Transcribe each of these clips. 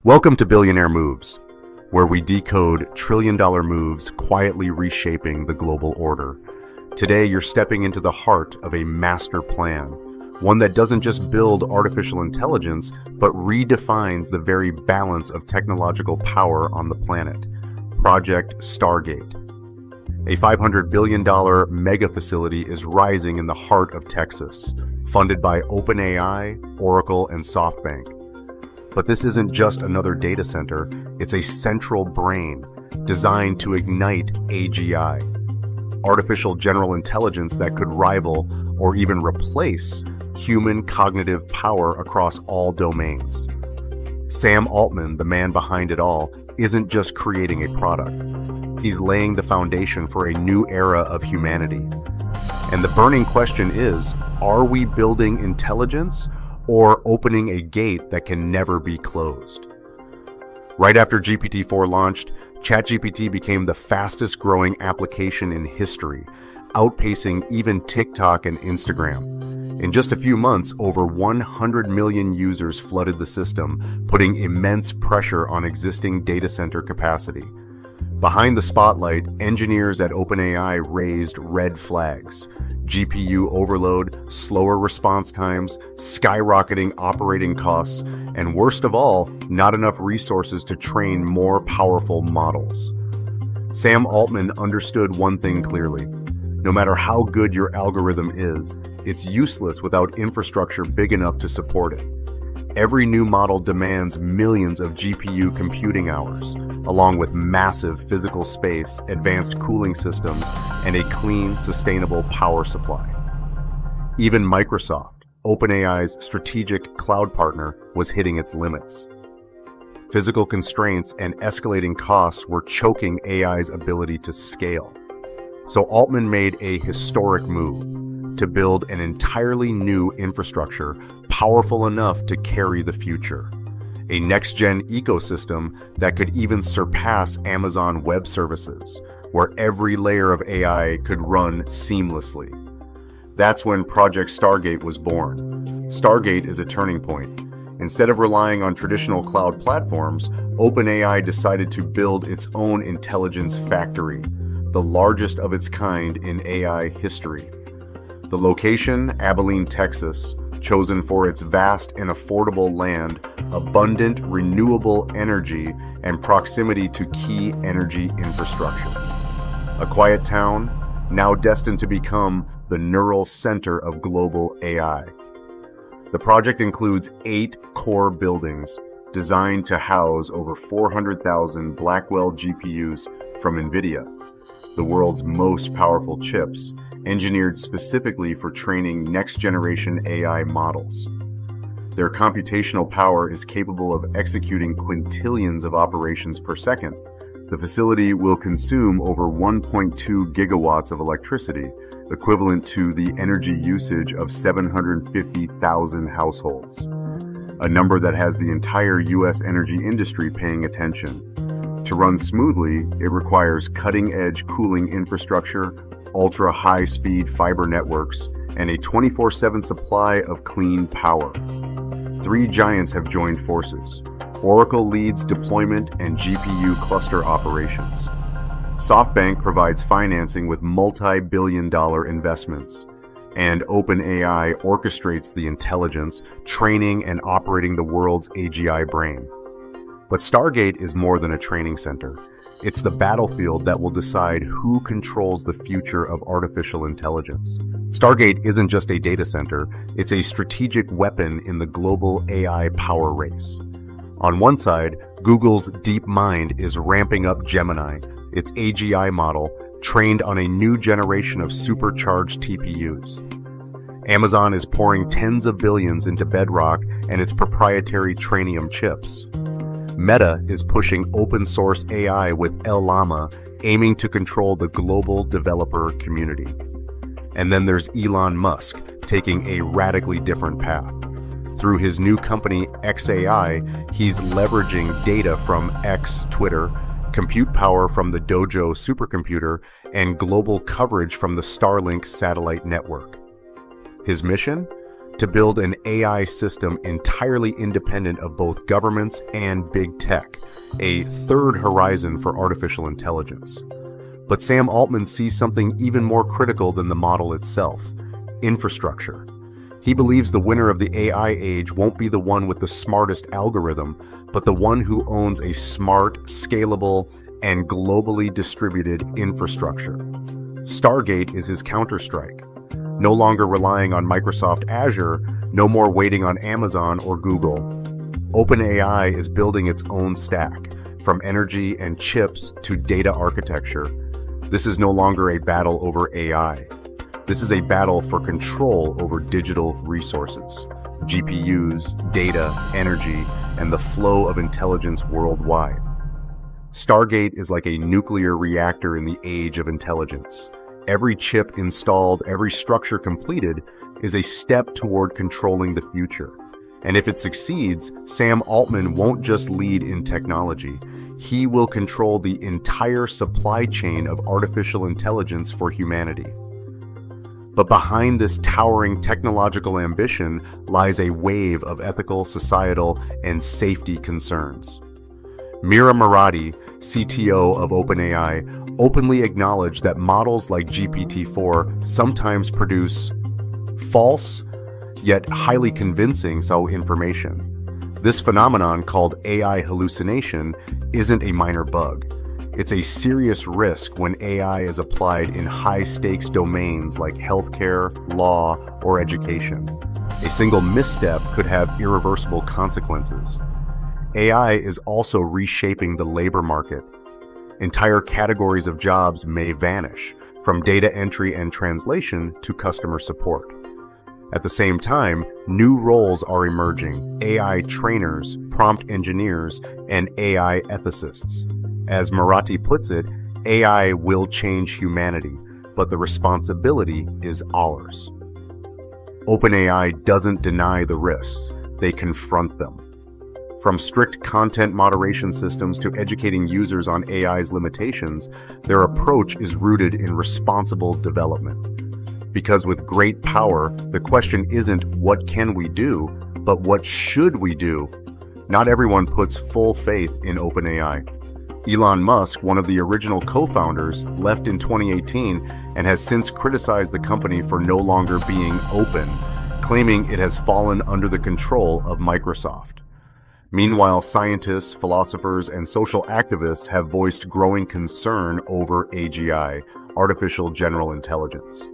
Welcome to Billionaire Moves, where we decode trillion-dollar moves quietly reshaping the global order. Today, you're stepping into the heart of a master plan, one that doesn't just build artificial intelligence, but redefines the very balance of technological power on the planet. Project Stargate. A $500 billion mega facility is rising in the heart of Texas, funded by OpenAI, Oracle, and SoftBank. But this isn't just another data center, it's a central brain designed to ignite AGI, artificial general intelligence that could rival or even replace human cognitive power across all domains. Sam Altman, the man behind it all, isn't just creating a product. He's laying the foundation for a new era of humanity. And the burning question is, are we building intelligence or opening a gate that can never be closed? Right after GPT-4 launched, ChatGPT became the fastest growing application in history, outpacing even TikTok and Instagram. In just a few months, over 100 million users flooded the system, putting immense pressure on existing data center capacity. Behind the spotlight, engineers at OpenAI raised red flags. GPU overload, slower response times, skyrocketing operating costs, and worst of all, not enough resources to train more powerful models. Sam Altman understood one thing clearly. No matter how good your algorithm is, it's useless without infrastructure big enough to support it. Every new model demands millions of GPU computing hours, along with massive physical space, advanced cooling systems, and a clean, sustainable power supply. Even Microsoft, OpenAI's strategic cloud partner, was hitting its limits. Physical constraints and escalating costs were choking AI's ability to scale. So Altman made a historic move to build an entirely new infrastructure powerful enough to carry the future. A next-gen ecosystem that could even surpass Amazon Web Services, where every layer of AI could run seamlessly. That's when Project Stargate was born. Stargate is a turning point. Instead of relying on traditional cloud platforms, OpenAI decided to build its own intelligence factory, the largest of its kind in AI history. The location, Abilene, Texas, chosen for its vast and affordable land, abundant renewable energy, and proximity to key energy infrastructure. A quiet town, now destined to become the neural center of global AI. The project includes 8 core buildings designed to house over 400,000 Blackwell GPUs from NVIDIA, the world's most powerful chips, engineered specifically for training next-generation AI models. Their computational power is capable of executing quintillions of operations per second. The facility will consume over 1.2 gigawatts of electricity, equivalent to the energy usage of 750,000 households, a number that has the entire U.S. energy industry paying attention. To run smoothly, it requires cutting-edge cooling infrastructure, ultra-high-speed fiber networks, and a 24/7 supply of clean power. 3 giants have joined forces. Oracle leads deployment and GPU cluster operations. SoftBank provides financing with multi-billion-dollar investments. And OpenAI orchestrates the intelligence, training, and operating the world's AGI brain. But Stargate is more than a training center. It's the battlefield that will decide who controls the future of artificial intelligence. Stargate isn't just a data center, it's a strategic weapon in the global AI power race. On one side, Google's DeepMind is ramping up Gemini, its AGI model, trained on a new generation of supercharged TPUs. Amazon is pouring tens of billions into Bedrock and its proprietary Trainium chips. Meta is pushing open-source AI with Llama, aiming to control the global developer community. And then there's Elon Musk, taking a radically different path. Through his new company, xAI, he's leveraging data from X, Twitter, compute power from the Dojo supercomputer, and global coverage from the Starlink satellite network. His mission? to build an AI system entirely independent of both governments and big tech, a third horizon for artificial intelligence. But Sam Altman sees something even more critical than the model itself: infrastructure. He believes the winner of the AI age won't be the one with the smartest algorithm, but the one who owns a smart, scalable, and globally distributed infrastructure. Stargate is his counterstrike. No longer relying on Microsoft Azure, no more waiting on Amazon or Google. OpenAI is building its own stack, from energy and chips to data architecture. This is no longer a battle over AI. This is a battle for control over digital resources, GPUs, data, energy, and the flow of intelligence worldwide. Stargate is like a nuclear reactor in the age of intelligence. Every chip installed, every structure completed is a step toward controlling the future. And if it succeeds, Sam Altman won't just lead in technology. He will control the entire supply chain of artificial intelligence for humanity. But behind this towering technological ambition lies a wave of ethical, societal, and safety concerns. Mira Murati, CTO of OpenAI, openly acknowledged that models like GPT-4 sometimes produce false, yet highly convincing information. This phenomenon, called AI hallucination, isn't a minor bug. It's a serious risk when AI is applied in high-stakes domains like healthcare, law, or education. A single misstep could have irreversible consequences. AI is also reshaping the labor market. Entire categories of jobs may vanish, from data entry and translation to customer support. At the same time, new roles are emerging: AI trainers, prompt engineers, and AI ethicists. As Murati puts it, AI will change humanity, but the responsibility is ours. OpenAI doesn't deny the risks, they confront them. From strict content moderation systems to educating users on AI's limitations, their approach is rooted in responsible development. Because with great power, the question isn't what can we do, but what should we do? Not everyone puts full faith in OpenAI. Elon Musk, one of the original co-founders, left in 2018 and has since criticized the company for no longer being open, claiming it has fallen under the control of Microsoft. Meanwhile, scientists, philosophers, and social activists have voiced growing concern over AGI, artificial general intelligence.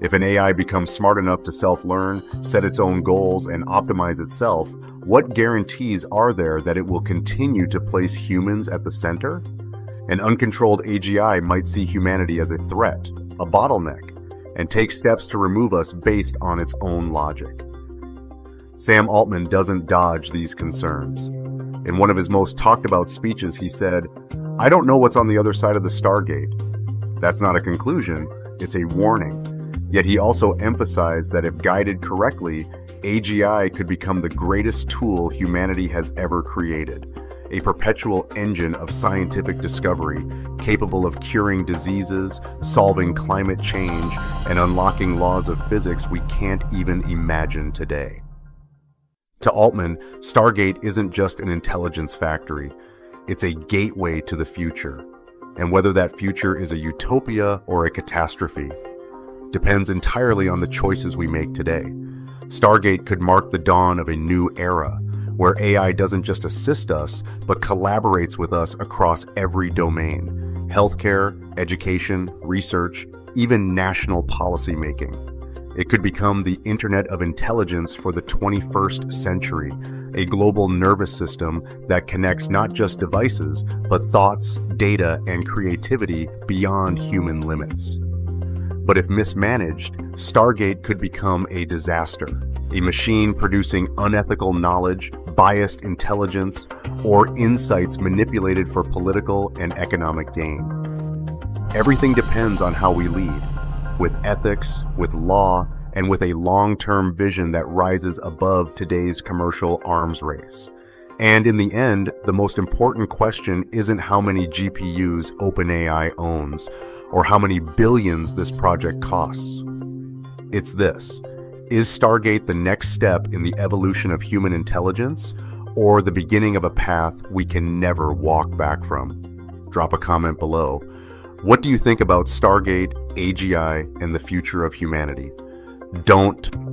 If an AI becomes smart enough to self-learn, set its own goals, and optimize itself, what guarantees are there that it will continue to place humans at the center? An uncontrolled AGI might see humanity as a threat, a bottleneck, and take steps to remove us based on its own logic. Sam Altman doesn't dodge these concerns. In one of his most talked about speeches, he said, "I don't know what's on the other side of the Stargate." That's not a conclusion, it's a warning. Yet he also emphasized that if guided correctly, AGI could become the greatest tool humanity has ever created, a perpetual engine of scientific discovery, capable of curing diseases, solving climate change, and unlocking laws of physics we can't even imagine today. To Altman, Stargate isn't just an intelligence factory, it's a gateway to the future. And whether that future is a utopia or a catastrophe depends entirely on the choices we make today. Stargate could mark the dawn of a new era, where AI doesn't just assist us, but collaborates with us across every domain: healthcare, education, research, even national policy making. It could become the Internet of Intelligence for the 21st century, a global nervous system that connects not just devices, but thoughts, data, and creativity beyond human limits. But if mismanaged, Stargate could become a disaster, a machine producing unethical knowledge, biased intelligence, or insights manipulated for political and economic gain. Everything depends on how we lead, with ethics, with law, and with a long-term vision that rises above today's commercial arms race. And in the end, the most important question isn't how many GPUs OpenAI owns, or how many billions this project costs. It's this: Is Stargate the next step in the evolution of human intelligence, or the beginning of a path we can never walk back from? Drop a comment below. What do you think about Stargate, AGI, and the future of humanity? Don't